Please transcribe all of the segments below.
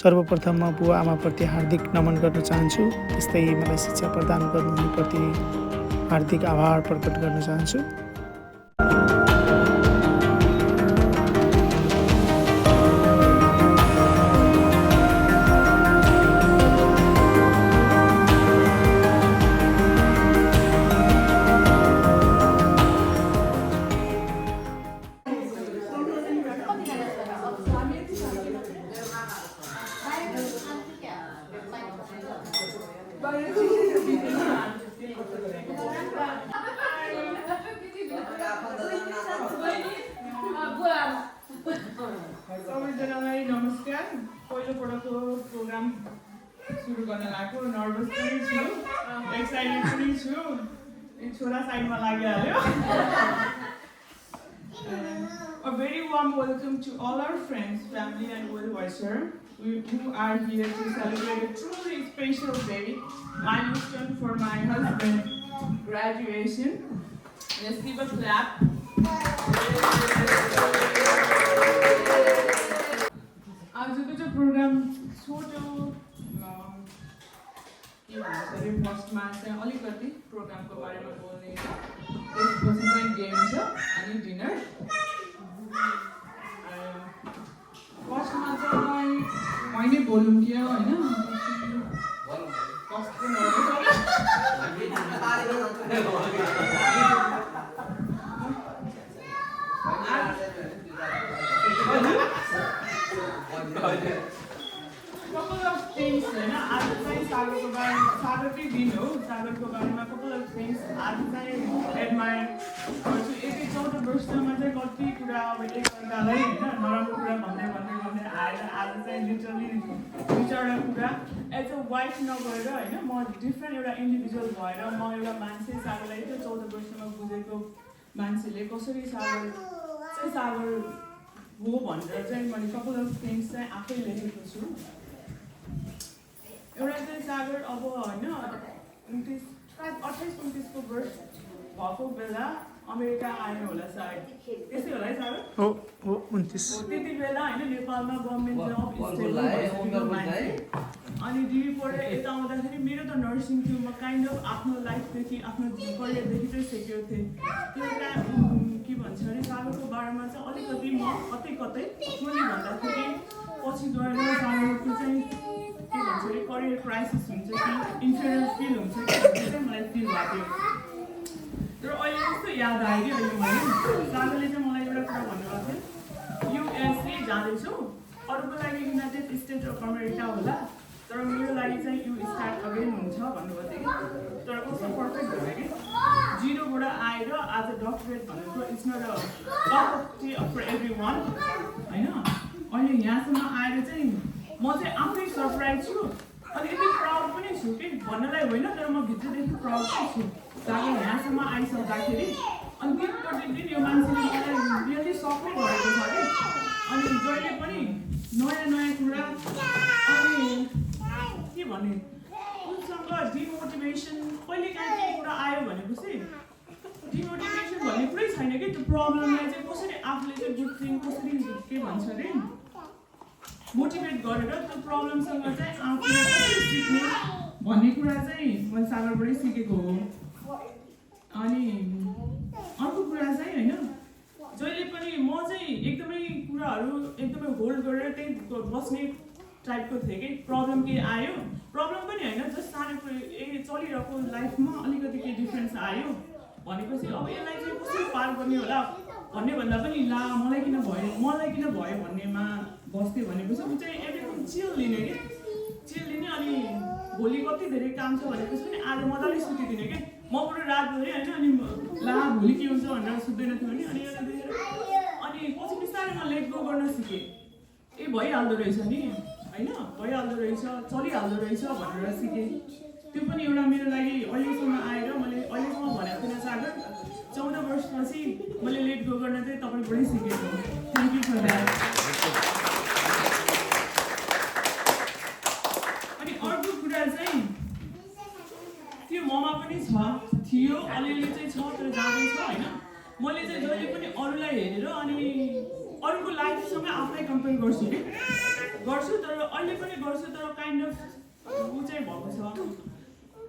सर्वप्रथम म बुवा आमाप्रति हार्दिक नमन गर्न चाहन्छु। त्यस्तै मलाई शिक्षा प्रदान गर्नुहुनेप्रति हार्दिक आभार प्रकट गर्न चाहन्छु। सबैजनालाई नमस्कार। पहिलोपटकको प्रोग्राम सुरु गर्न लागेको, नर्भस पनि छु, एक्साइटेड पनि छु। छोरा साइडमा लागिहाल्यो। A very warm welcome to all our friends, family and well-wisher who are here to celebrate a truly special day, milestone for my husband's graduation. Let's give a clap. आजको चाहिँ programme छोटो के भन्छ अरे फर्स्टमा चाहिँ अलिकति प्रोग्रामको बारेमा बोल्ने त्यसपछि चाहिँ गेम छ अनि डिनर। फर्स्टमा चाहिँ मैले बोलौँ कि होइन कस्तो couple of things हैन। आज चाहिँ सागरको बारेमा, सागरकै दिन हो, सागरको बारेमा couple of things आज चाहिँ एडमायर गर्छु। यति 14 वर्षमा चाहिँ कति कुरा अब एकअर्कालाई होइन नराम्रो कुरा भन्दै आएर आज चाहिँ लिटरली दुई चारवटा कुरा एज अ वाइफ नगएर होइन म डिफ्रेन्ट एउटा इन्डिभिजुअल भएर म एउटा मान्छे सागरलाई त्यो 14 वर्षमा बुझेको मान्छेले कसरी सागर हो भनेर चाहिँ मैले कपाल अफ थिङ्स चाहिँ आफै लेखेको छु। एउटा चाहिँ सागर अब होइन 28-29 वर्ष भएको बेला अमेरिका आयो होला सायद, त्यसै होला है सागर? हो 29। त्यति बेला होइन नेपालमा गभर्मेन्ट जब मान्छे अनि डिबी पढेर यता आउँदाखेरि मेरो त नर्सिङ थियो। म काइन्ड अफ आफ्नो लाइफदेखि आफ्नो करियरदेखि चाहिँ सेक्योर थिएँ। त्यो एउटा के भन्छ अरे सागरको बारेमा चाहिँ अलिकति म कतै थोरै भन्दाखेरि पछि गएर सागरको चाहिँ के भन्छ अरे करियर क्राइसिस हुन्छ कि इन्फेरियर फिल हुन्छ कि भन्ने चाहिँ मलाई फिल भएको थियो। तर अहिले कस्तो याद आयो कि अहिले मैले सागरले चाहिँ मलाई एउटा कुरा भन्नुभएको थियो, युएसए जाँदैछु, अरूको लागि युनाइटेड स्टेट्स अफ अमेरिका होला तर मेरो लागि चाहिँ यु स्टार्ट अगेन हुन्छ भन्नुभएको थियो कि। तर कस्तो पर्फेक्ट भयो कि जिरोबाट आएर आज डक्टरेट भनेको it's not a cup for everyone होइन। अहिले यहाँसम्म आएर चाहिँ म चाहिँ आफै सरप्राइज छु अनि यति प्राउड पनि छु कि भन्नलाई होइन, तर म भित्रदेखि प्राउड पनि छु सागर यहाँसम्म आइसक्दाखेरि। अनि दिन यो मान्छेले मलाई रियली सबै गरेको छ कि। अनि जहिले पनि नयाँ कुरा अनि के भने उनसँग डिमोटिभेसन कहिले काहीँ केही कुरा आयो भनेपछि डिमोटिभेसन भन्ने कुरै छैन कि। त्यो प्रब्लमलाई चाहिँ कसरी आफूले चाहिँ बुझ्ने, कसरी के भन्छ अरे मोटिभेट गरेर त्यो प्रब्लमसँग चाहिँ आफूले कसरी सिक्ने भन्ने कुरा चाहिँ मैले सागरबाटै सिकेको हो। अनि अर्को कुरा चाहिँ होइन जहिले पनि म चाहिँ एकदमै कुराहरू एकदमै होल्ड गरेर त्यही बस्ने टाइपको थिएँ कि। प्रब्लम के आयो, प्रब्लम पनि होइन जस्ट सानो चलिरहेको लाइफमा अलिकति केही डिफ्रेन्स आयो भनेपछि अब यसलाई चाहिँ कसरी पार गर्ने होला भन्ने भन्दा पनि ला मलाई किन भयो भन्नेमा बस्थेँ भनेपछि ऊ चाहिँ एभ्रिथिङ चिल लिने कि चिल लिने। अनि भोलि कति धेरै काम छ भनेपछि पनि आज मजाले सुतिदिने कि म पुरै रातभरि होइन। अनि ला भोलि के हुन्छ भनेर सुत्दैन थियो नि। अनि पछि बिस्तारै म लेट गो गर्न सिकेँ। ए भइहाल्दो रहेछ नि होइन, भइहाल्दो रहेछ, चलिहाल्दो रहेछ भनेर सिकेँ। त्यो पनि एउटा मेरो लागि अहिलेसम्म आएर मैले अहिलेसम्म भनेको थिइनँ सागर 14 वर्षपछि मैले लेट गो गर्न चाहिँ तपाईँबाटै सिकेको। Thank you for that. अनि अर्को कुरा चाहिँ त्यो ममा पनि थियो अलिअलि चाहिँ छ तर जाँदैछ होइन। मैले चाहिँ जहिले पनि अरूलाई हेरेर अनि अरूको लाइफसँग आफूलाई कम्पेयर गर्छु कि गर्छु तर अहिले पनि गर्छु तर काइन्ड अफ ऊ चाहिँ भएको छ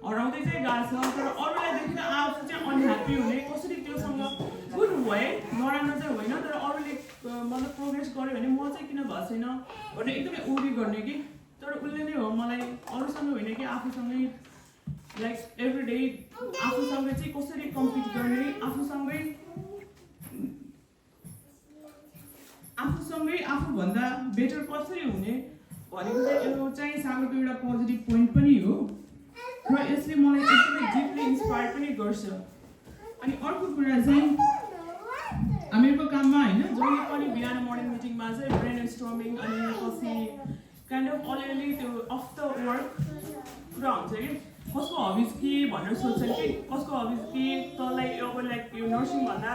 हराउँदै चाहिँ गएको छ तर अरूलाई देखेर आफू चाहिँ अनह्याप्पी हुने कसरी त्योसँग गुड भए नराम्रो चाहिँ होइन तर अरूले मतलब प्रोग्रेस गर्यो भने म चाहिँ किन भएको छैन भनेर एकदमै उरी गर्ने कि तर उसले नै हो मलाई अरूसँग होइन कि आफूसँगै लाइक एभ्री डे आफूसँग चाहिँ कसरी कम्पिट गर्ने आफूसँगै आफूभन्दा बेटर कसरी हुने भनेको चाहिँ यो चाहिँ सागरको एउटा पोजिटिभ पोइन्ट पनि हो र यसले मलाई एकदमै डिपली इन्सपायर पनि गर्छ अनि अर्को कुरा चाहिँ हामीहरूको काममा होइन जहिले पनि बिहान मर्निङ मिटिङमा चाहिँ ब्रेन स्टर्मिङ अनि पछि काइन्ड अफ अलिअलि त्यो अफ द वर्क कुरा हुन्छ कि कसको हबिज के भनेर सोध्छन् कि कसको हबिज के तँलाई अब लाइक यो नर्सिङभन्दा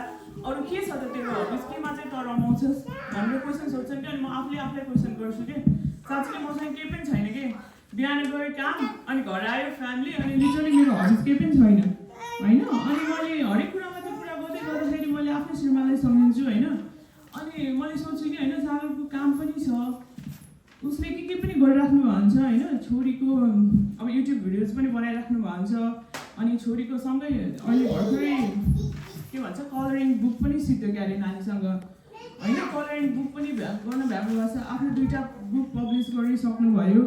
अरू के छ त तेरो हबिज केमा चाहिँ तँ रमाउँछस् भनेर क्वेसन सोध्छन् कि अनि म आफूलाई क्वेसन गर्छु कि साँच्चै मसँग केही पनि छैन कि बिहान गयो काम अनि घर आयो फ्यामिली अनि लिटरली मेरो हबिज केही पनि छैन होइन अनि मैले हरेक कुरामा त्यो कुरा गर्दै गर्दाखेरि मैले आफ्नो श्रीमानलाई सम्झिन्छु होइन अनि मैले सोच्छु कि होइन सागरको काम पनि छ उसले के पनि गरिराख्नु भएको हुन्छ होइन छोरीको अब युट्युब भिडियोज पनि बनाइराख्नु भएको हुन्छ अनि छोरीको सँगै अहिले भर्खरै के भन्छ कलरिङ बुक पनि सिक्यो क्यारे नानीसँग होइन कलरिङ बुक पनि गर्न भ्याउनु भएको छ आफ्नो 2टा बुक पब्लिस गरिसक्नुभयो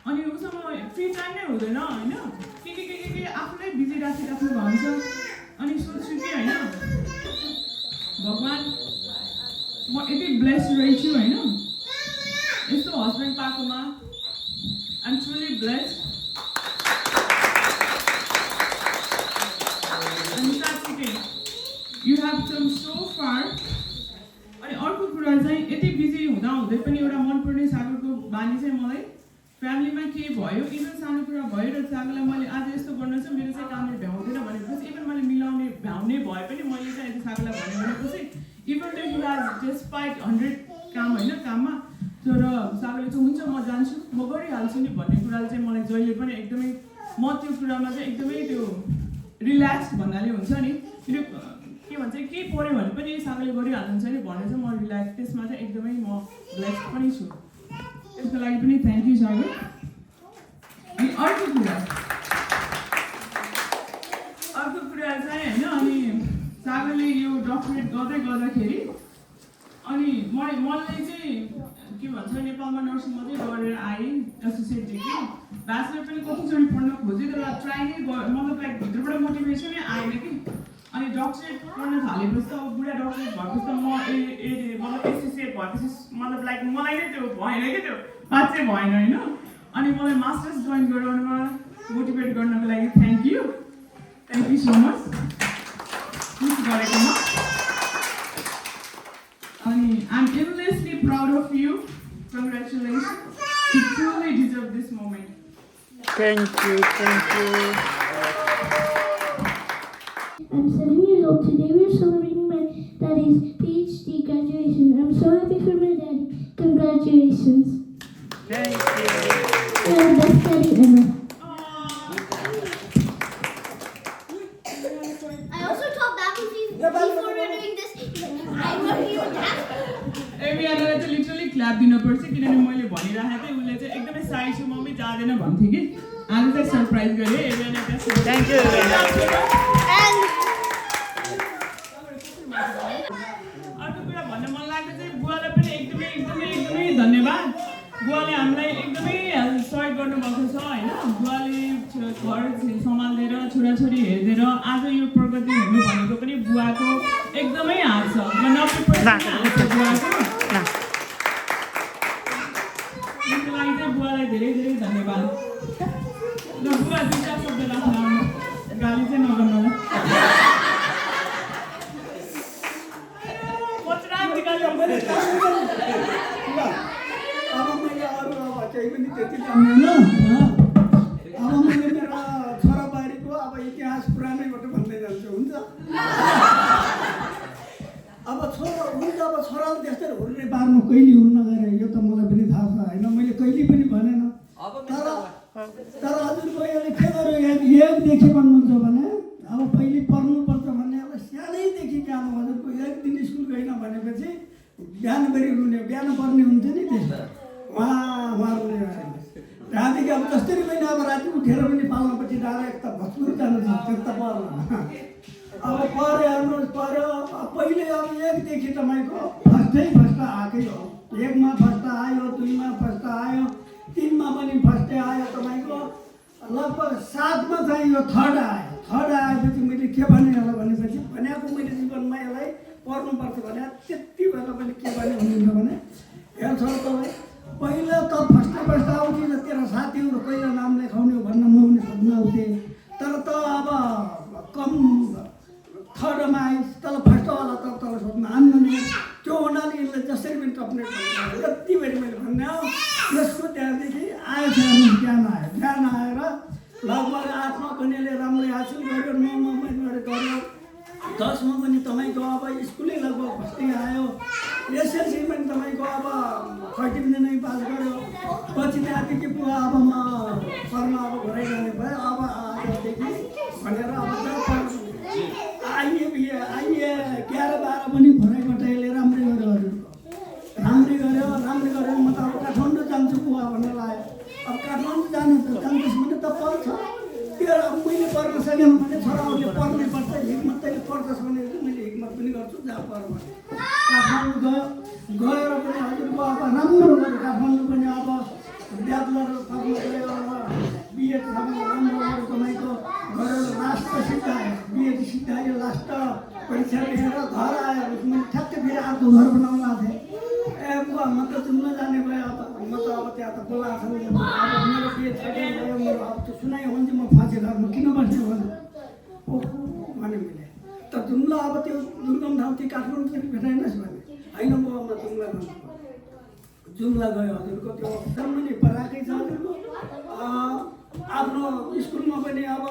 अनि उसँग फ्री टाइम नै हुँदैन होइन के आफूलाई बिजी राखिराख्नु भएको हुन्छ अनि सोच्छु कि होइन भगवान् म यति ब्लेस्ड रहेछु होइन यस्तो हस्बेन्ड पाएकोमा आइएम ट्रुली ब्लेस्ड अनि साँच्चीकै you have come so far अनि अर्को कुरा चाहिँ यति बिजी हुँदै पनि एउटा मनपर्ने सागरको बानी चाहिँ मलाई फ्यामिलीमा के भयो इभन सानो कुरा भयो र सागरलाई मैले आज यस्तो गर्न चाहिँ मेरो चाहिँ कामले भ्याउँदैन भनेपछि इभन मैले मिलाउने भ्याउने भए पनि मैले चाहिँ यति सागरलाई भनेपछि even the you has despite 100 काम होइन काममा तर सागरले चाहिँ हुन्छ म जान्छु म गरिहाल्छु नि भन्ने कुराले चाहिँ मलाई जहिले पनि एकदमै म त्यो कुरामा चाहिँ एकदमै त्यो रिल्याक्स भन्नाले हुन्छ नि त्यो के भन्छ केही पऱ्यो भने पनि सागरले गरिहाल्नुहुन्छ नि भनेर चाहिँ म रिल्याक्स त्यसमा चाहिँ एकदमै म ब्लेस्ड पनि छु त्यसको लागि पनि थ्याङ्क यू सागर अनि अर्को कुरा चाहिँ होइन अनि सागरले यो डक्टरेट गर्दाखेरि अनि मलाई चाहिँ के भन्छ नेपालमा नर्सिङ मात्रै गरेर आएँ एसोसिएट डिग्री ब्याचलर पनि कतिचोटि पढ्न खोजेँ तर ट्राई नै मतलब लाइक भित्रबाट मोटिभेसनै आएन कि अनि डक्टरेट गर्न थालेपछि त अब बुढा डक्टरेट भएपछि त म मतलब एसोसिएट भएपछि मतलब लाइक मलाई नै त्यो भएन कि त्यो बात चाहिँ भएन होइन अनि मलाई मास्टर्स जोइन गराउनुमा मोटिभेट गर्नको लागि थ्याङ्क यू सो मच गरेकोमा अनि I'm endlessly proud of you. Congratulations. You truly deserve this moment. Thank you. I'm 7 years old. Today we're celebrating my daddy's PhD graduation. I'm so happy for my daddy. Congratulations. Thank you. You're the best daddy ever. I also told Babu before we were doing this, I want you to dance. एभियालाई चाहिँ literally clap दिनुपर्छ किनभने मैले भनिराखेको थिएँ उसले चाहिँ एकदमै साई छु मम्मी जाँदैन भन्थ्यो कि आज चाहिँ सरप्राइज गरेँ एभियालाई चाहिँ Thank you. अर्को कुरा भन्न मन लाग्यो चाहिँ बुवालाई पनि एकदमै धन्यवाद बुवाले हामीलाई एकदमै सहयोग गर्नुभएको छ होइन बुवाले घर सम्हालेर छोराछोरी हेरिदिएर आज यो प्रगति हुनु भनेको पनि बुवाको एकदमै हात छ 90% हात छ बुवाको त्यसको लागि चाहिँ बुवालाई धेरै धन्यवाद र बुवा 2टा शब्द राख्न गाली चाहिँ नगर्नु होला अब मैले अरू केही पनि त्यति जान्दैन अब मैले मेरो छोराबारीको अब इतिहास पुरानैबाट भन्दै जान्छु हुन्छ अब छोराले त्यस्तै हुर्ने बारमा कहिले हुन्न गरे यो त मलाई पनि थाहा छ होइन मैले कहिले पनि भनेन तर हजुरको यसले के गर्यो एकदेखि भन्नुहुन्छ भने अब पहिले पढ्नुपर्छ भन्ने अब सानैदेखि काम हजुरको एक दिन स्कुल गएन भनेपछि बिहान रुने बिहान पर्ने हुन्छ नि त्यस्तो उहाँहरूले त्यहाँदेखि अब जसरी पनि अब राति उठेर पनि पाल्नापट्टि डाइरेक्ट त भत्कुर जानु छ त्यो त पर्ला अब पऱ्यो हेर्नुहोस् पऱ्यो पहिले अब 1 देखि तपाईँको फर्स्ट आएकै हो 1 मा फर्स्ट आयो 2 मा फर्स्ट आयो 3 मा पनि फर्स्टै आयो तपाईँको लगभग 7 मा चाहिँ यो थर्ड आएपछि मैले के भने होला भनेपछि भनेको मैले जीवनमा यसलाई पढ्नुपर्छ भने त्यति बेला पनि के भने भन्नुहुन्छ भने हेर्छ तपाईँ पहिला त फर्स्ट आउँथ्यो र तेरो साथीहरू पहिला नाम लेखाउने हो भन्न म पनि सक्नुहुन्थेँ तर त अब कम थर्डमा आइस तल फर्स्टवाला त तल सोध्न आन्नु नि त्यो हुनाले यसले जसरी पनि टप्ने यति बेरी मैले भन्ने हो यसको त्यहाँदेखि आएछ ज्ञान आएर लगभग 8मा पनि यसले राम्रै हासिल गर्यो 9मा पनि गर्यो 10मा पनि तपाईँको अब स्कुलै लगभग फर्स्टै आयो एसएलसी पनि तपाईँको अब 13 नै पास गर्यो पछि त्यहाँदेखि पुरा अब म पढ्न अब घरै जाने भयो अब आजदेखि भनेर अब आइए 11-12 पनि भराइबाट यसले राम्रै गर्यो हजुरको राम्रै गर्यो म त अब काठमाडौँ जान्छु बुवा भनेर लाग्यो अब काठमाडौँ जान्छस् भने त पर्छ त्यो अब मैले पढ्न सकेन भने छोराहरूले पढ्नै पर्छ हिक्मत तैँले पढ्छस् भने मैले हिक्मत पनि गर्छु जहाँ पढ्नु काठमाडौँ गएर पनि हजुरको अब राम्रो गर्यो काठमाडौँ पनि अब ब्याचलर सक्नु गयो अब बिएडसम्म राम्रो गर्यो तपाईँको गरेर लास्ट सिकायो बिएड सिकायो लास्ट परीक्षा दिएर घर आयो मैले ठ्याक्कै फेरि अर्को घर बनाउनु आएको थिएँ ए बुवा म त जुम्न जाने भयो अब म त अब त्यहाँ त बोलाएको छ अब मेरो बिएड सकेर गयो मेरो अब त्यो सुनायो भने चाहिँ म फाँसी घरमा किन बस्ने भने ओहो भने मैले त जुम्ला अब त्यो दुर्गम ठाउँ त्यो काठमाडौँ चाहिँ भेटाइनस् भने होइन बुवा म जुम्ला गयो हजुरको त्यो मैले पढाएकै छ हजुरको आफ्नो स्कुलमा पनि अब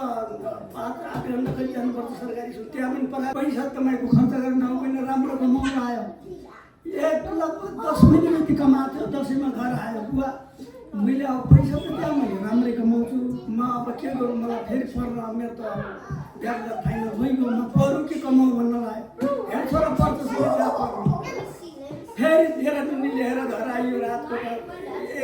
8 घन्टा कहिले जानुपर्छ सरकारी स्कुल त्यहाँ पनि पढाए पैसा तपाईँको खर्च गरेर ठाउँ पनि राम्रो कमाउनु आयो 10 महिना जति कमाएको थियो 10मा घर आयो बुवा मैले अब पैसा त त्यहाँ मैले राम्रै कमाउँछु म अब के गरौँ मलाई फेरि पढ्न मेरो त ब्याज फाइनल भइगयो म अरू के कमाउँ भन्न लाग्यो हेर छोरा पढ्छ फेरि 13 दिन लिएर घर आइयो रातकोटा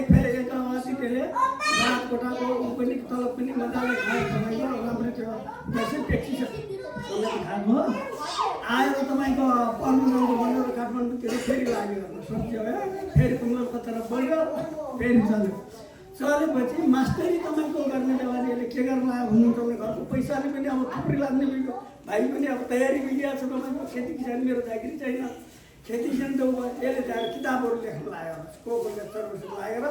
फेरि एक अवस्थितले रातकोटाको पनि तलब पनि मजाले खायो तपाईँको राम्रो थियो जस्तै ट्याक्सी खाएको आएर तपाईँको पढ्नु जानु भनेर काठमाडौँतिर फेरि लाग्यो सोच्यो है फेरि कलकत्ता पढ्यो फेरि चलेपछि मास्टरी तपाईँको गर्ने बेलाले यसले के गर्न लाग्यो भन्नुहुन्छ भने घरको पैसाले पनि अब थुप्रै लाग्ने भयो भाइ पनि अब तयारी बिग्रिएको छ तपाईँको खेती किसान मेरो जागिरी छैन खेती किसान त यसले त्यहाँ किताबहरू लेख्न लाग्यो सर्वसित लागेर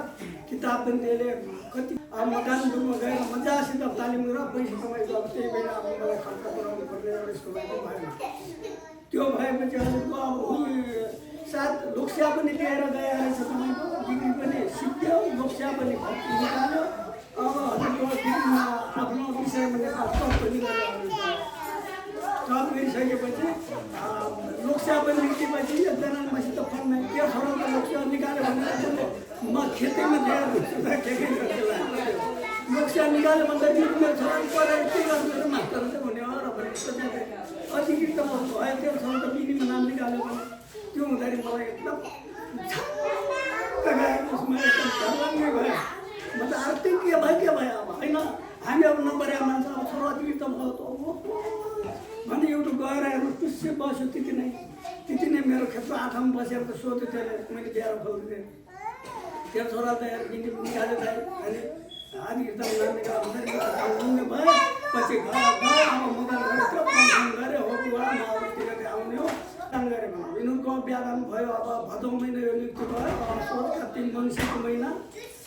किताब पनि यसले कति अब म गान्तोकमा गएर मजासित तालिम गरेर पैसा तपाईँको अब त्यही बेला अब मलाई खर्च गराउनु पर्ने एउटा स्कुल भएन त्यो भएपछि हजुरको अब साथ लोकसेवा पनि लिएर गएर रहेछ तपाईँको डिग्री पनि सिक्यो लोकसेवा पनि निकाल्यो अब हजुरको डिग्रीमा आफ्नो विषयमा टप पनि गरेर टप गरिसकेपछि लोकसेवा पनि निस्केपछि एकजना मसित पढ्ने त्यो छोराको लोकसेवा निकाल्यो भने म खेतीमा ध्यान दिन्छु लोकसेवा निकाल्यो भन्दाखेरि मेरो छोराले पढाइ के गर्नु मास्टरले भन्यो र भने अधिकृत त भयो त्यो छोरा त बिनीमा नाम निकाल्यो भने त्यो हुँदाखेरि मलाई एकदम उसमा एकदम झर्लाङ्गै भयो म त आर्थिक के भयो अब होइन हामी अब नपढे मान्छे अब छोरा अधिकृत भयो त भने एउटा गएर हेर्नु टुस्से बस्यो त्यति नै मेरो खेतमा 8मा बसेर त सोध्यो त्यसले मैले बिहा खोल्दिएँ त्यो छोरा त निकाल्यो अनि अधिकृत नाम निकाल्नु भयो पछि घर अब मोबाइल गरेर गऱ्यो हो बुवा म अरूतिर आउने हो काम गरेँ भने यिनीहरूको बिहान भयो अब भदौ महिना यो नियुक्ति भयो अब सोधका 3 मङ्सिरको महिना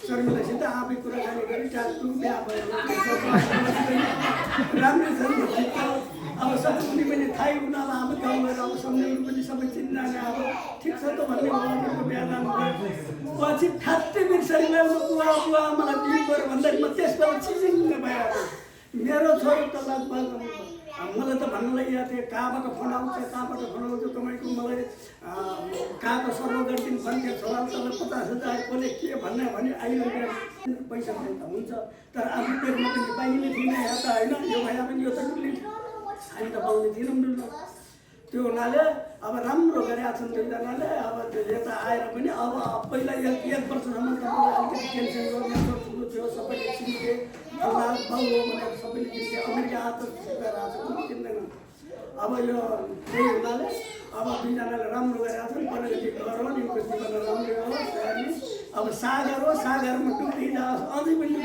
शर्मिलासित आफै कुराकानी गरी टाटु बिहा भयो राम्रै छ अब सबै पनि थाहै हुन अब हाम्रो गाउँ गएर अब सम्झौहरू पनि सबै चिन्जाने अब ठिक छ त भन्ने बिहा जानु पछि फ्याट्टै बिर्सैमा बुवा मलाई बिहे गऱ्यो भन्दाखेरि म त्यसबाट चिजिङ्ग भयो मेरो छोरो त लगभग मलाई त भन्नलाई याद थियो कहाँबाट फोन आउँछ तपाईँको मलाई कहाँको सर्व गरिदिनु भन्थ्यो छोराले तपाईँ 50,000 कसले के भन्ने भने अहिले पैसा पनि त हुन्छ तर आफ्नो पेटमा पनि पाइने थिएन या त होइन यो भए पनि यो त हामी त पाउने थिएनौँ त्यो हुनाले अब राम्रो गरेका छन् दुईजनाले। अब यता आएर पनि अब पहिला एक वर्षसम्म तपाईँलाई अलिकति टेन्सन गर्ने ठुलो थियो, सबैले चिन्थे, बाउ हो भनेर सबैले चिन्थे, अमेरिका आएको सिकाएर आएको कुनै चिन्दैन। अब यो त्यही हुनाले अब दुईजनाले राम्रो गरेका छन्, प्रगति गरौँ, यिनको जीवन राम्रो होस्। अब सागर हो, सागरमा डुब्दिजाओस्, अझै पनि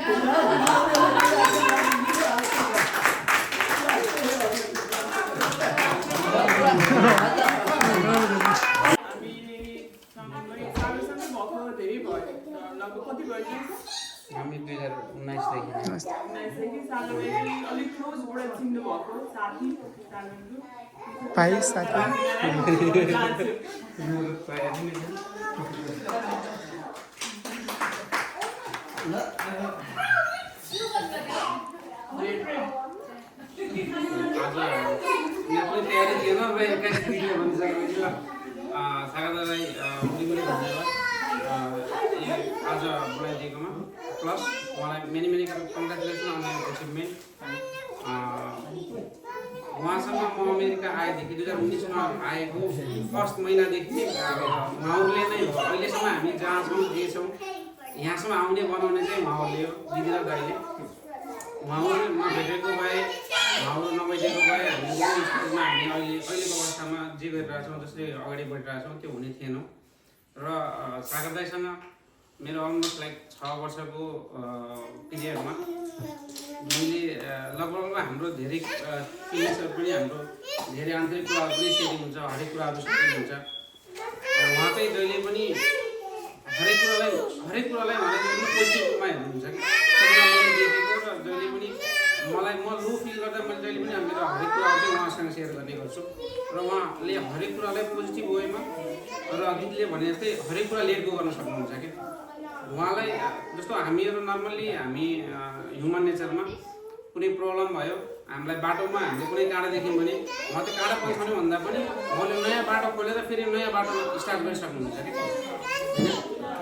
कति भयो हामी 2019 देखि अलिक क्लोजबाट चिन्नु भएको साथी भाइ साथी तयारी थिएन र एक्काइस दिदीले भनिसकेपछि सागर दादालाई उनीले धन्यवाद आज बोलाइदिएकोमा, प्लस उहाँलाई मेनी कङ्ग्रेचुलेसन अन एचिभमेन्ट। उहाँसँग म अमेरिका आएदेखि 2019मा आएको फर्स्ट महिनादेखि उहाँहरूले नै अहिलेसम्म हामी जहाँ छौँ जे छौँ यहाँसम्म आउने बनाउने चाहिँ उहाँहरूले हो, दिदी र दाइले। उहाँहरू नभेटेको भए, उहाँहरू नभइदिएको भए हामी स्कुलमा हामी अहिलेको अवस्थामा जे गरिरहेको छौँ, जसले अगाडि बढिरहेको छौँ त्यो हुने थिएन। र सागर दाइसँग मेरो अलमोस्ट लाइक 6 वर्षको पिरियडमा मैले लगभग हाम्रो धेरै फिलिङ्सहरू पनि हाम्रो धेरै आन्तरिक कुराहरू पनि सेयरिङ हुन्छ, हरेक कुराहरू सेयरिङ हुन्छ। उहाँ चाहिँ जहिले पनि हरेक कुरालाई उहाँले जहिले पनि पोजिटिभ रूपमा हेर्नुहुन्छ कि मैले देखेको र जहिले पनि मलाई म लो फिल गर्दा मैले जहिले पनि मेरो हरेक कुराहरू चाहिँ उहाँसँग सेयर गर्ने गर्छु र उहाँले हरेक कुरालाई पोजिटिभ वेमा र दिदीले भने जस्तै हरेक कुरा लेट गो गर्न सक्नुहुन्छ कि उहाँलाई जस्तो हामीहरू नर्मल्ली हामी ह्युमन नेचरमा कुनै प्रब्लम भयो, हामीलाई बाटोमा हामीले कुनै काँडा देख्यौँ भने उहाँ त्यो काँडा पन्छौँ भन्दा पनि उहाँले नयाँ बाटो खोलेर फेरि नयाँ बाटो स्टार्ट गरिसक्नुहुन्छ कि होइन।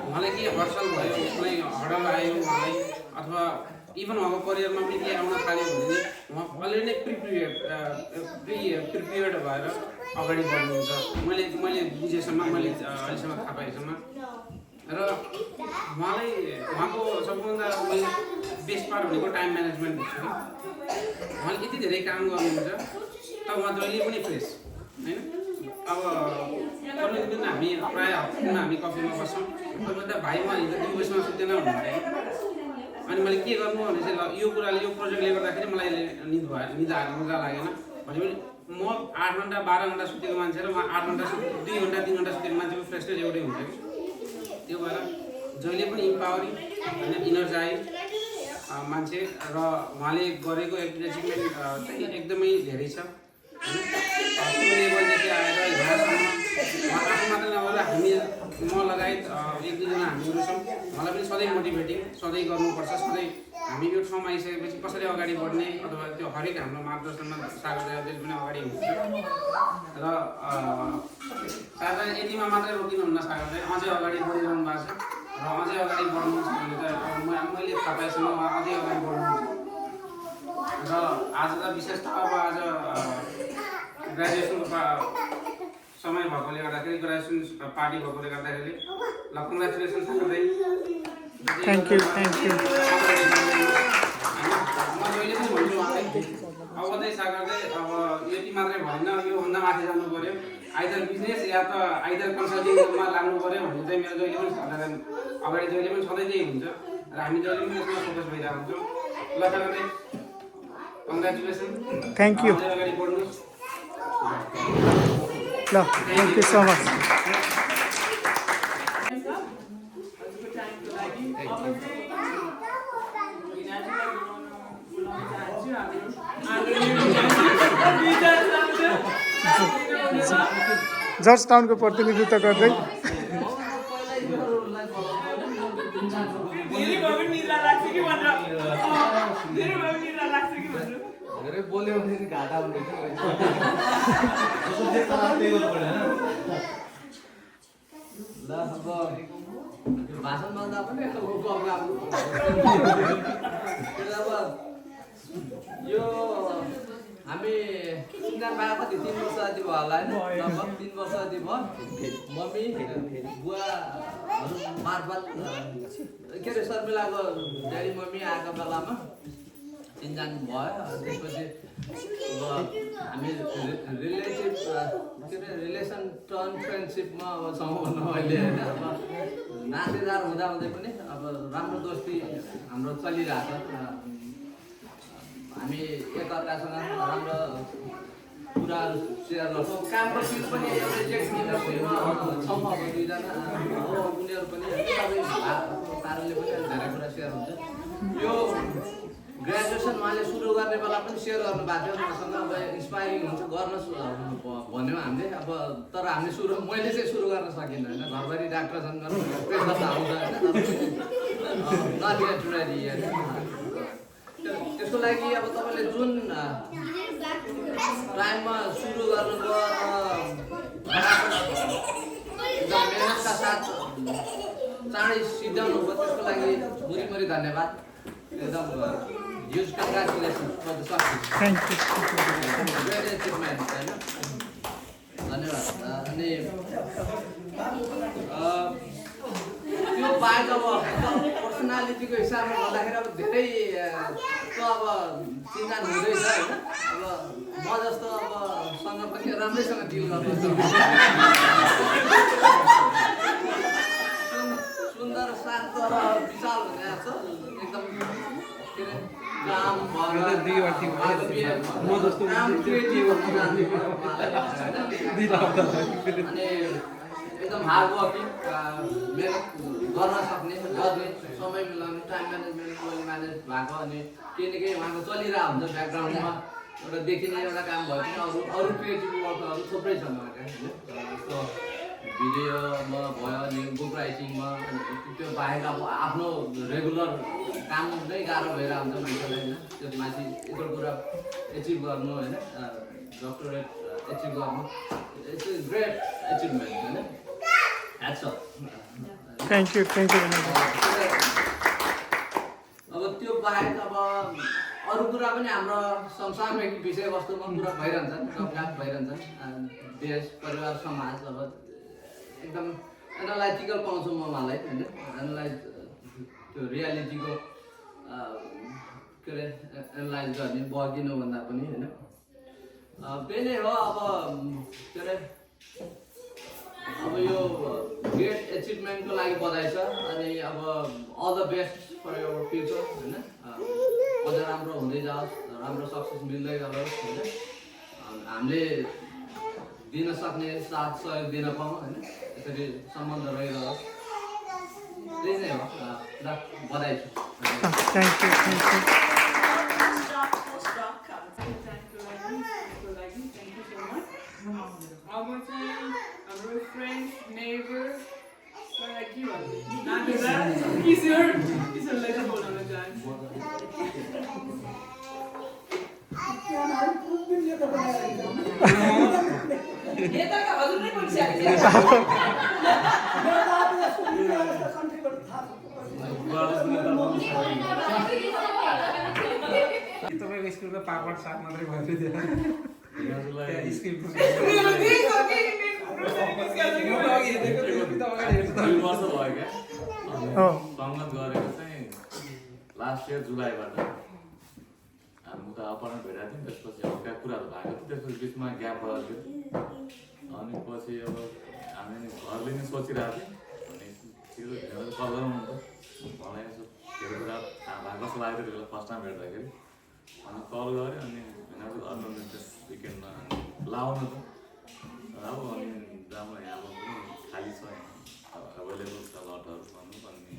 उहाँलाई के हडसल भयो, कुनै हडल आयो उहाँलाई, अथवा इभन उहाँको करियरमा पनि के आउन थाल्यो भने उहाँ अलरेडी नै प्रिपेयर्ड भएर अगाडि बढ्नुहुन्छ। मैले बुझेसम्म, मैले अहिलेसम्म थाहा पाएसम्म। र उहाँलाई उहाँको सबभन्दा मैले बेस्ट पार्ट भनेको टाइम म्यानेजमेन्ट देख्छु कि उहाँले यति धेरै काम गर्नुहुन्छ तर उहाँ जहिले पनि फ्रेस होइन। अब कुनै दिन हामी प्रायः हप्तामा हामी कफीमा बस्छौँ, तपाईँ त भाइ म हिजो 2 बजीसम्म सुत्दैन भन्नुहुन्छ। अनि मैले के गर्नु भने चाहिँ ल यो कुराले यो प्रोजेक्टले गर्दाखेरि मलाई निद मजा लागेन भने पनि म 8 घन्टा 12 घन्टा सुतेको मान्छे र उहाँ 8 घन्टा 2 घन्टा 3 घन्टा सुतेको मान्छेको फ्रेसनेस एउटै हुन्छ कि। त्यो भएर जहिले पनि इम्पावरिङ होइन, इनर्जाइज मान्छे र उहाँले गरेको एचिभमेन्ट चाहिँ एकदमै धेरै छ होइन। त्यो लेभलदेखि आएर यहाँसम्म आफू मात्र नभएर हामी म लगायत 1-2 जना हामीहरू छौँ, उहाँलाई पनि सधैँ मोटिभेटिङ सधैँ गर्नुपर्छ। सधैँ हामी यो ठाउँमा आइसकेपछि कसरी अगाडि बढ्ने अथवा त्यो हरेक हाम्रो मार्गदर्शनमा सागर दाइले पनि अगाडि हुन्छ र सागर दाइ यतिमा मात्रै रोकिनुहुन्न। सागर दाइ अझै अगाडि बढिरहनु भएको छ र अझै अगाडि बढ्नुहुन्छ भने त मैले थाहा पाएसम्म उहाँ अझै अगाडि बढ्नुहुन्छ। र आज त विशेष त अब आज ग्रेजुएसनको समय भएकोले गर्दाखेरि, ग्रेजुएसन पार्टी भएकोले गर्दाखेरि ल कङ्ग्रेचुलेसन सागर दाइ। Thank you. म जहिले पनि भन्छु उहाँलाई अब चाहिँ सागर दाइ अब यति मात्रै भएन, योभन्दा माथि जानु पऱ्यो, आइदर बिजनेस या त आइदर कन्सल्टिङमा लाग्नु पऱ्यो भन्ने चाहिँ मेरो जहिले पनि अगाडि जहिले पनि सधैँ त्यही हुन्छ र हामी जहिले पनि यसमा फोकस भइरहेको हुन्छौँ। ल सागर दाइ कङ्ग्रेचुलेसन, थ्याङ्क यू। अगाडि बढ्नुहोस्। ल thank you so much. George टाउनको प्रतिनिधित्व गर्दै धेरै बोल्यो भने घाटा हुँदैन। ल अब भाषण भन्दा पनि अब यो हामी चिन्जान भएको कति 3 वर्ष जति भयो होला होइन लगभग 3 वर्ष जति भयो मम्मी बुवाहरू मार्फत के अरे शर्मिलाको ड्याडी मम्मी आएको बेलामा चिन्जान भयो त्यसपछि अब हामी रिलेटिभ के अरे रिलेसन टर्न फ्रेन्डसिपमा अब छौँ भनौँ अहिले होइन अब नातेदार हुँदा हुँदै पनि अब राम्रो दोस्ती हाम्रो चलिरहेको छ हामी एकअर्कासँग राम्रो कुराहरू सेयर गर्छौँ कामको चिज पनि एउटै टेक इन्डस्ट्रीमा छौँ अब दुईजना हो उनीहरू पनि सबै पाराले पनि धेरै कुरा सेयर हुन्छ यो ग्रेजुएसन उहाँले सुरु गर्ने बेला पनि सेयर गर्नुभएको थियो मसँग अब इन्सपायरिङ हुन्छ गर्नुहोस् भन्यो हामीले अब तर हामीले मैले चाहिँ सुरु गर्न सकिनँ होइन घरभरि डाक्टर छन् प्रेसर त आउँछ होइन नट येट रेडी होइन त्यसको लागि अब तपाईँले जुन टाइममा सुरु गर्नुभयो मेहनतका साथ चाँडै सिद्ध्याउनु भयो त्यसको लागि भुरीभुरी धन्यवाद एकदम huge congratulation for the success thank you great achievement होइन धन्यवाद अनि त्यो बाहेक अब पर्सनालिटीको हिसाबले गर्दाखेरि अब धेरै त अब चिन्जान हुँदैछ होइन अब म जस्तो अब सँग पनि राम्रैसँग डिल गर्नु सुन्दर शान्त र विशाल हुने छ एकदम के अरे काम अनि एकदम हार्ड वर्किङ मेरो गर्न सक्ने गर्ने समय मिलाउने टाइम म्यानेजमेन्ट म्यानेज भएको अनि केही न केही उहाँको चलिरहेको हुन्छ ब्याकग्राउन्डमा एउटा देखिने एउटा काम भयो भने अरू क्रिएटिभ वर्कहरू थुप्रै छन् उहाँका जस्तो भिडियोमा भयो अनि बुक राइटिङमा त्यो बाहेक अब आफ्नो रेगुलर काम नै गाह्रो भइरहेको हुन्छ मान्छेलाई होइन त्यो माथि यत्रो कुरा एचिभ गर्नु होइन डक्टरेट एचिभ गर्नु इट्स अ ग्रेट एचिभमेन्ट होइन थ्याङ्क यू अब त्यो बाहेक अब अरू कुरा पनि हाम्रो समसामयिक विषयवस्तुमा कुरा भइरहन्छन् टकलाक भइरहन्छन् देश परिवार समाज अब एकदम एनालाइटिकल पाउँछु म उहाँलाई होइन एनालाइज त्यो रियालिटीको के अरे एनालाइज गर्ने बगिनुभन्दा पनि होइन त्यही नै हो अब के अरे अब यो ग्रेट एचिभमेन्टको लागि बधाई छ अनि अब all the best for your future होइन अझ राम्रो हुँदै जाओस् राम्रो सक्सेस मिल्दै गरोस् होइन हामीले दिन सक्ने साथ सहयोग दिन पाऊँ होइन यसरी सम्बन्ध रहिरहोस् त्यही नै हो ल बधाई छ थ्याङ्क यू अब चाहिँ हाम्रो फ्रेन्ड नेबर किशोरलाई चाहिँ बोलाउन चाहन्छु तपाईँको स्कुलको पापड साग मात्रै भयो सङ्गत गरेको चाहिँ लास्ट इयर जुलाईबाट हामी त अपना भेटाएको थियौँ त्यसपछि हल्का कुराहरू भएको थियो त्यसपछि बिचमा ग्याप भएको थियो अनि पछि अब हामी घरले नै सोचिरहेको थियौँ अनि त्यो कल गरौँ न त मलाई यसो धेरै कुरा थाहा भएको जस्तो लाग्यो त्यो बेला फर्स्ट टाइम भेट्दाखेरि अनि कल गऱ्यो अनि घरमा विकेन्डमा लाउनु त अब अनि राम्रो यहाँ पनि खाली छ एभाइलेबल छ लटहरू भन्नु अनि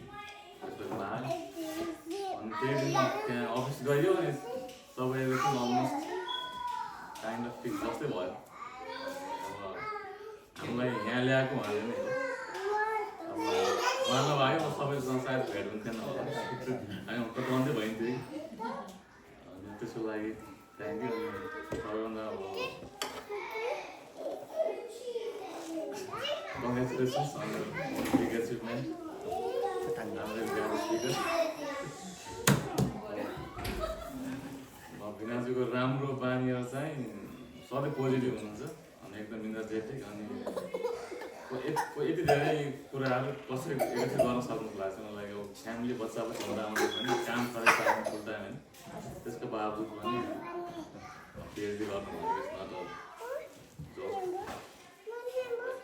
त्यसपछि लाग्यो अनि त्यही दिन त्यहाँ अफिस गयो अनि सबैले चाहिँ अलमोस्ट काइन्ड अफ फिक्स जस्तै भयो अब हामीलाई यहाँ ल्याएको उहाँले नै हो अब उहाँ नभए सबैसँग सायद भेट हुन्थेन होला हामी कतै भइन्थ्यो अनि त्यसको लागि थ्याङ्क यू सबैभन्दा अब congratulations on your big achievement. I'm very glad to speak. भिनाजुको राम्रो बानीहरू चाहिँ सधैँ पोजिटिभ हुनुहुन्छ अनि एकदम इनर्जेटिक अनि यति धेरै कुराहरू कसरी एकैछिन गर्न सक्नुको लागि चाहिँ मलाई यो फ्यामिली बच्चा पनि हुँदा आउँदै पनि काम सधैँ काम फुल टाइम होइन त्यसको बावजुद पनि पिएचडी गर्नुभयो यसमा त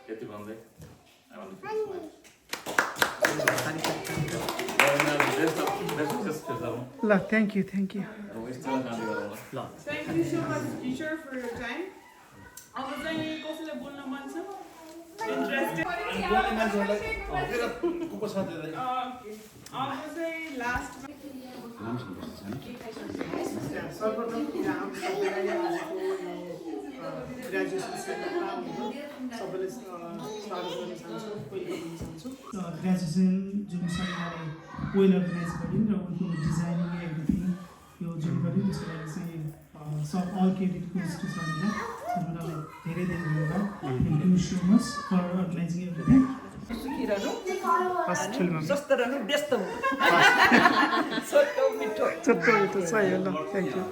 यति भन्दै ल thank you Thank you so much, teacher, for your time. अब चाहिँ कसैलाई बोल्न मन छ? Interested? Okay. अब चाहिँ last सर्वप्रथम यहाँ सबैलाई आजको ग्रेजुएसन सेटअपमा सबैले स्वागत गर्न चाहन्छु वेलकम गर्न चाहन्छु ग्रेजुएसन जुन समीक्षाले वेल अर्गनाइज गरिन् र उनको डिजाइनिङ एभ्रिथिङ यो जुन गरिन् त्यसको लागि चाहिँ सब all credit goes to Samiksha समीक्षालाई धेरै धेरै धन्यवाद thank you so much for organizing everything जस्तो रहनु व्यस्त हुनु छोटो मिठो सही हो ल थ्याङ्क यू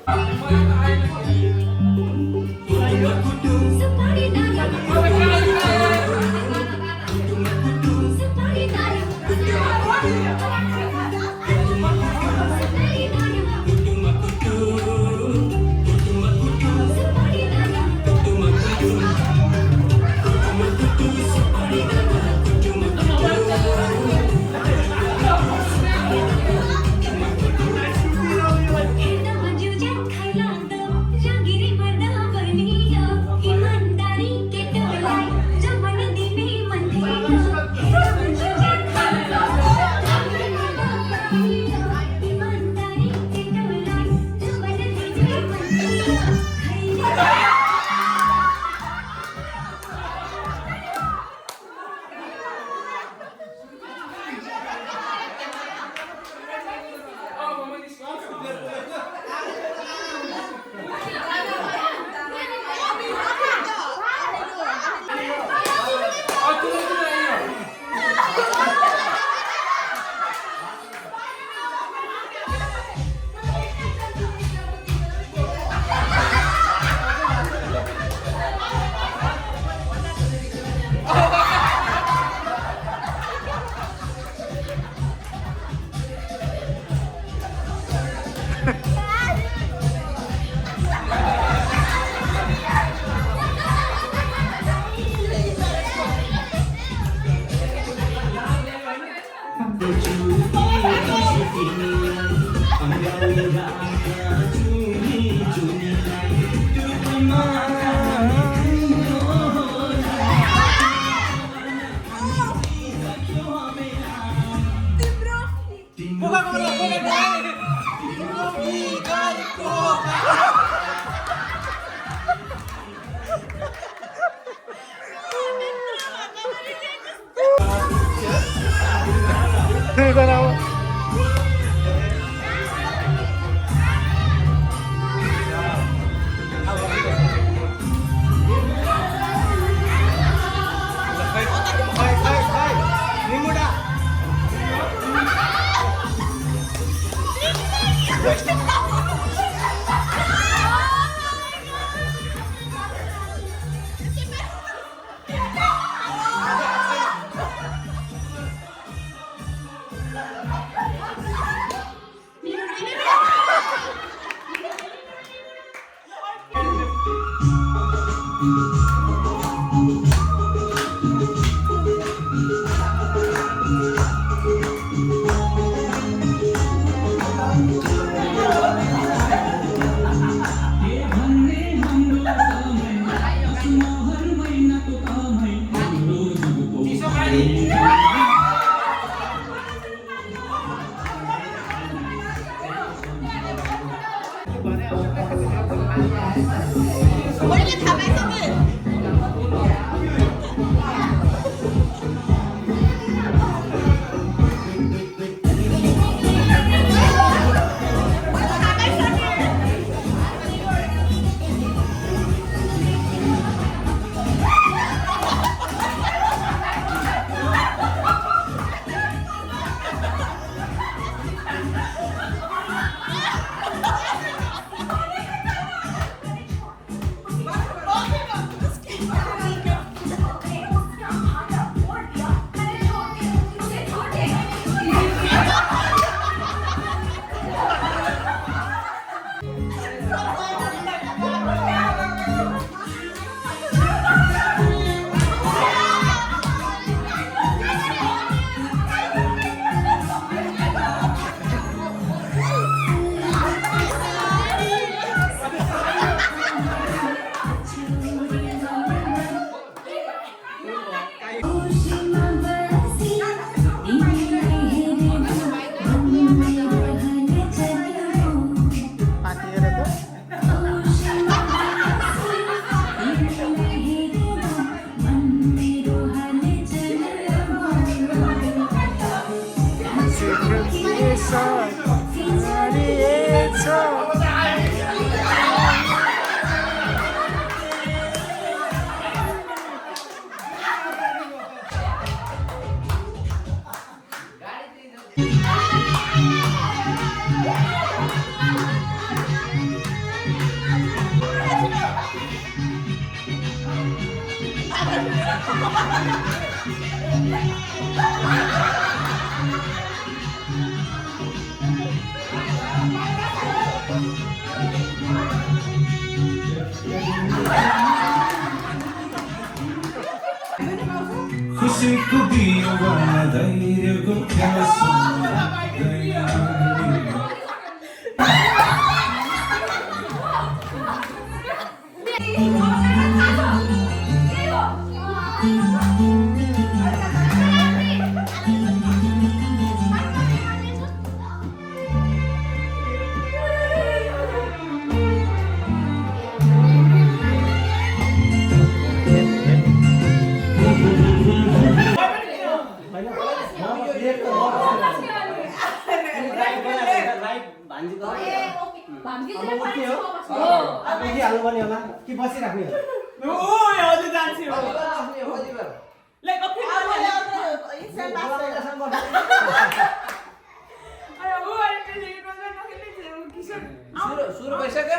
खुसीको दिवा धैर्यको कि बसिराख्ने हो हजुर जान्छु लाइक सुरु भइसक्यो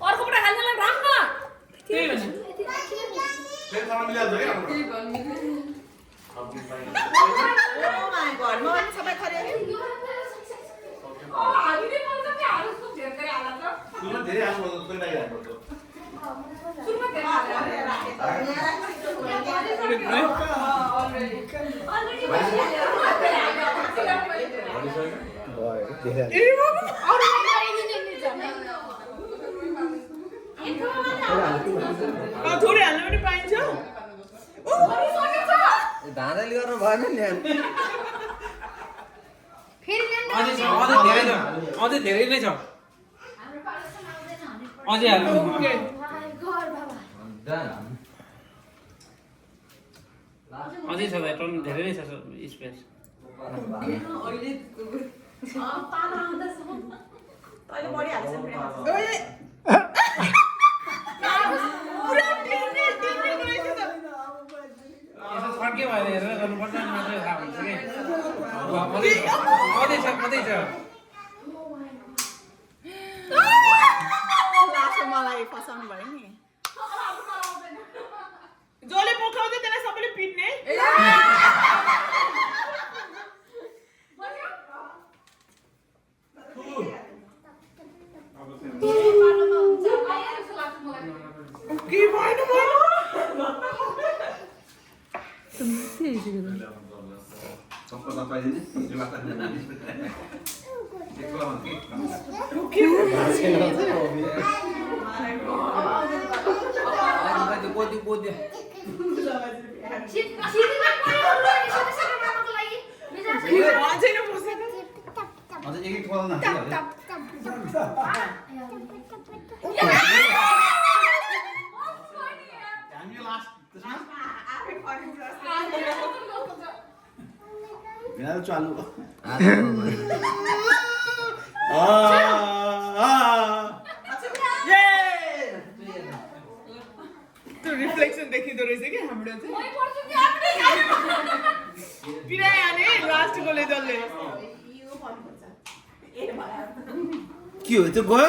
अर्कोपल्ट हाल्नलाई राख्न त्यही भने घरमा सबै खरे हामीले पनि सबै हाल्नु धेरै हाल्छ सुरुमा धेरै हाल्नु पर्छ पनि हाल्नु पर्छ सुरुमा धेरै थोरै हाल्नु पनि पाइन्छ धाँधली गर्नु भएन नि अझै धेरै नै छ अझै हाल्नु अझै छ टन धेरै नै छ स्पेस फर्के भएर हेरेर गर्नुपर्छ नि मात्रै थाहा हुन्छ कि कतै छ मलाई फसाउनु भयो नि जसले पोखाउँछ त्यसलाई सबैले पिट्ने के भएन बोध्यो चालू त्यो रिफ्लेक्सन देखिँदो रहेछ कि हाम्रो चाहिँ पिराइहाले लास्ट गोले जसले के हो त्यो गयो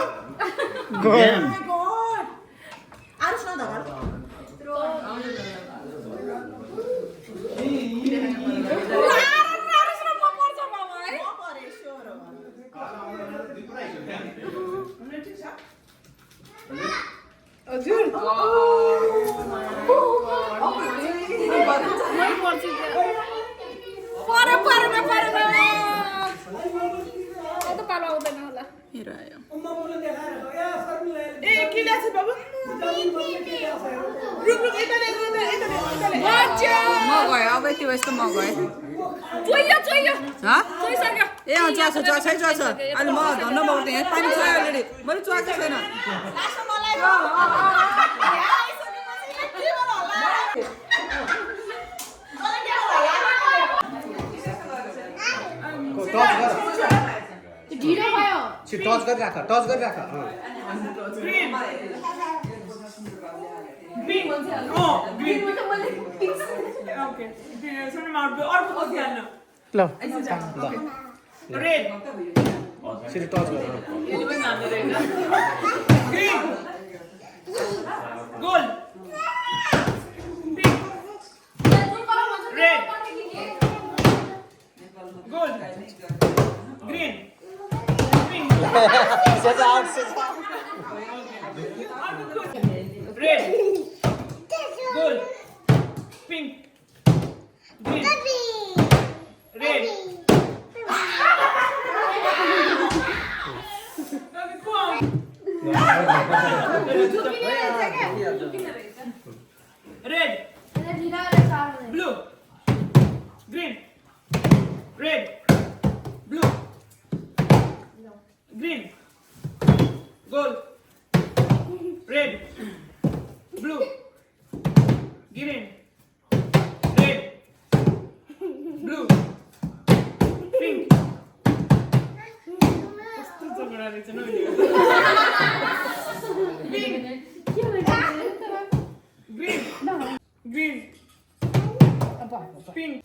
अनि म धन्न बाउटे यहाँ पानी छ अलरेडी मैले चुहाएको छैन ढिलो भयो टच गरिराख ल रेड सिधै टच गर green goal red goal green pink red goal pink green red red blue green red blue green gold red blue green red blue pink green green pink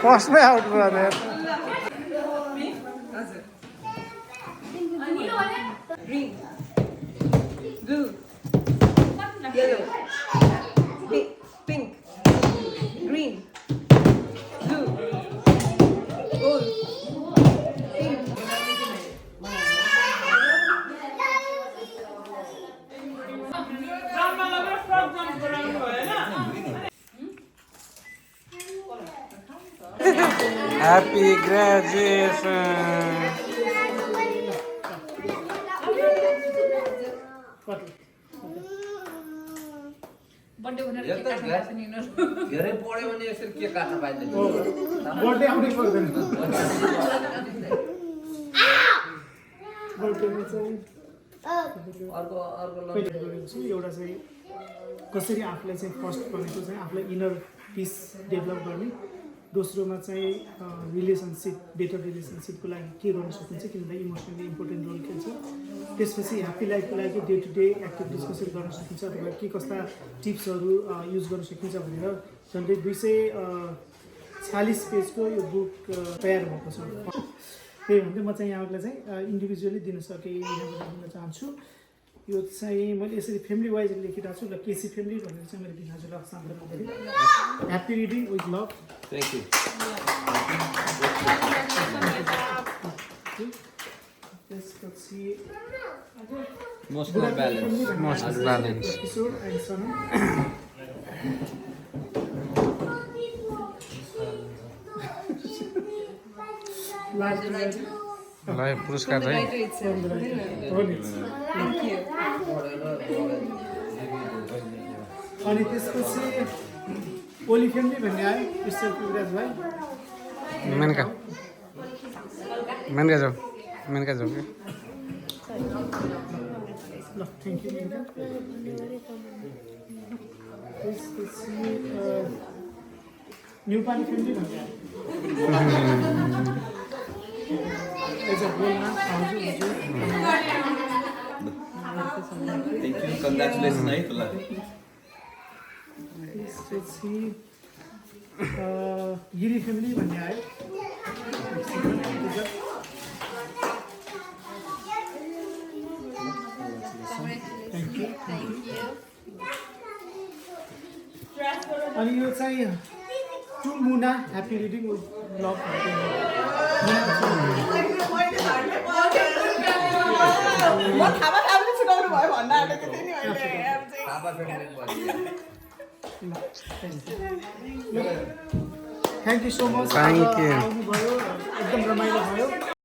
फर्स्टमै out गरेर green blue yellow pink green blue gold pink Happy graduation. धेरै पढ्यो भने यसरी के काट्न पाइँदैन birthday आउनै पर्दैन बर्थडेमा चाहिँ एउटा चाहिँ कसरी आफूलाई चाहिँ फर्स्ट भनेको चाहिँ आफूलाई इनर पिस डेभलप गर्ने दोस्रोमा चाहिँ रिलेसनसिप बेटर रिलेसनसिपको लागि के गर्न सकिन्छ किनभने इमोसनली इम्पोर्टेन्ट रोल खेल्छ त्यसपछि ह्याप्पी लाइफको लागि डे टु डे एक्टिभिटिज कसरी गर्न सकिन्छ अथवा के कस्ता टिप्सहरू युज गर्न सकिन्छ भनेर झन्डै 240 पेजको यो बुक तयार भएको छ त्यही भन्दै म चाहिँ यहाँहरूलाई चाहिँ इन्डिभिजुअली दिन सकेँ भन्न चाहन्छु यो चाहिँ मैले यसरी फ्यामिली वाइज लेखिरहेको छु ल केसी फ्यामिली भनेर चाहिँ मैले दिनु हजुर सान्दर्भ गरेँ happy reading with love thank you त्यसपछि मोस्ट ब्यालेन्स किशोर एन्ड सनम लाई पुरस्कार चाहिँ हो नि अनि त्यसपछि ओली फ्यामिली भन्ने आयो मिस्टर पृथ्वीराज भाइ मेनका जाऊ मेनका जाऊ कि ल थ्याङ्क यू मेनका त्यसपछि न्युपानी फ्यामिली भन्ने आयो हजुर बोल्न हजुर थ्याङ्क यू कङ्ग्रेचुलेसन है ल त्यसपछि गिरी फ्यामिली भन्ने आयो थ्याङ्क यू अनि यो चाहिँ to Muna happy reading with blog thank you so much Thank you. आउनुभयो एकदम रमाइलो भयो